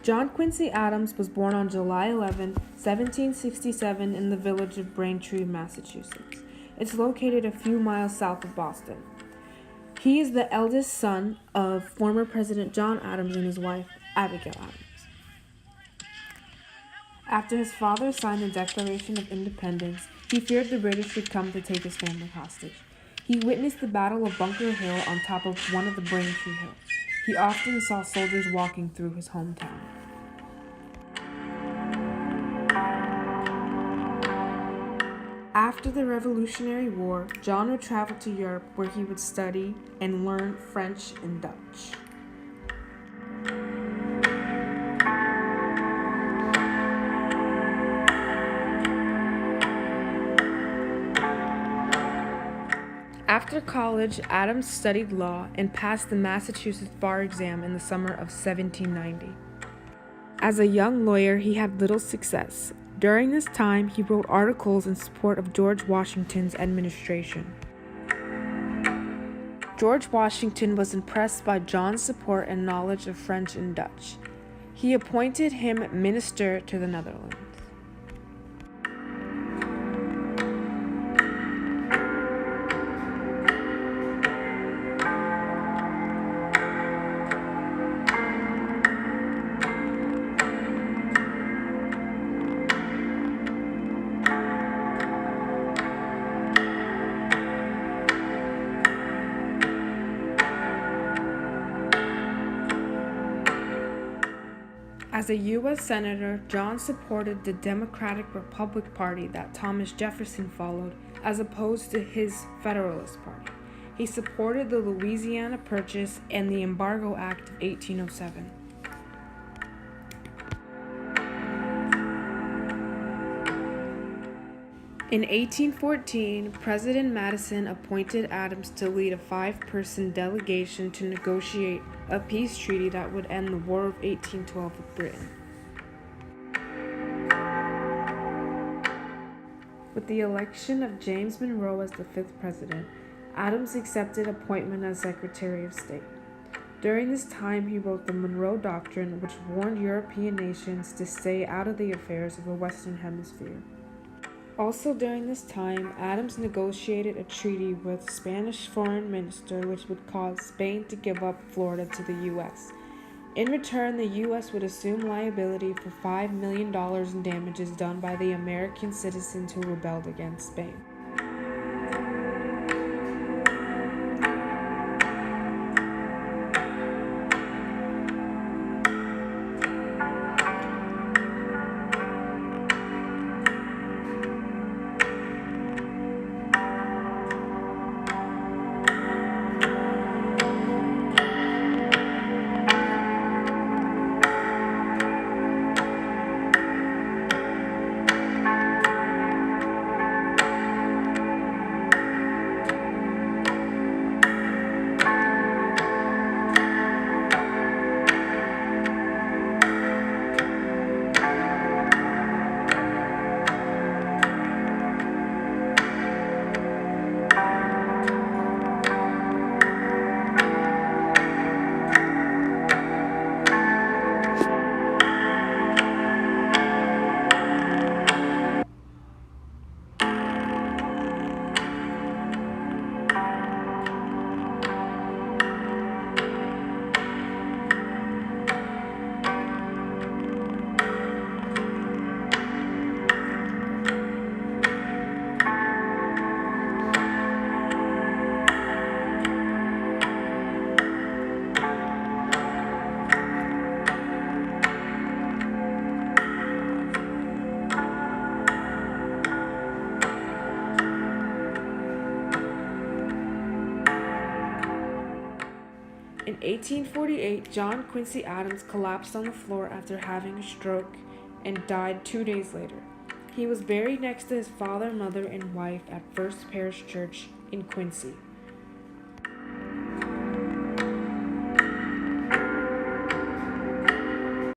John Quincy Adams was born on July 11, 1767 in the village of Braintree, Massachusetts. It's located a few miles south of Boston. He is the eldest son of former President John Adams and his wife, Abigail Adams. After his father signed the Declaration of Independence, he feared the British would come to take his family hostage. He witnessed the Battle of Bunker Hill on top of one of the Braintree Hills. He often saw soldiers walking through his hometown. After the Revolutionary War, John would travel to Europe where he would study and learn French and Dutch. After college, Adams studied law and passed the Massachusetts bar exam in the summer of 1790. As a young lawyer, he had little success. During this time, he wrote articles in support of George Washington's administration. George Washington was impressed by John's support and knowledge of French and Dutch. He appointed him minister to the Netherlands. As a U.S. Senator, John supported the Democratic Republican Party that Thomas Jefferson followed, as opposed to his Federalist Party. He supported the Louisiana Purchase and the Embargo Act of 1807. In 1814, President Madison appointed Adams to lead a 5-person delegation to negotiate a peace treaty that would end the War of 1812 with Britain. With the election of James Monroe as the 5th president, Adams accepted appointment as Secretary of State. During this time, he wrote the Monroe Doctrine, which warned European nations to stay out of the affairs of the Western Hemisphere. Also during this time, Adams negotiated a treaty with Spanish foreign minister which would cause Spain to give up Florida to the U.S. In return, the U.S. would assume liability for $5 million in damages done by the American citizens who rebelled against Spain. In 1848, John Quincy Adams collapsed on the floor after having a stroke and died 2 days later. He was buried next to his father, mother, and wife at First Parish Church in Quincy.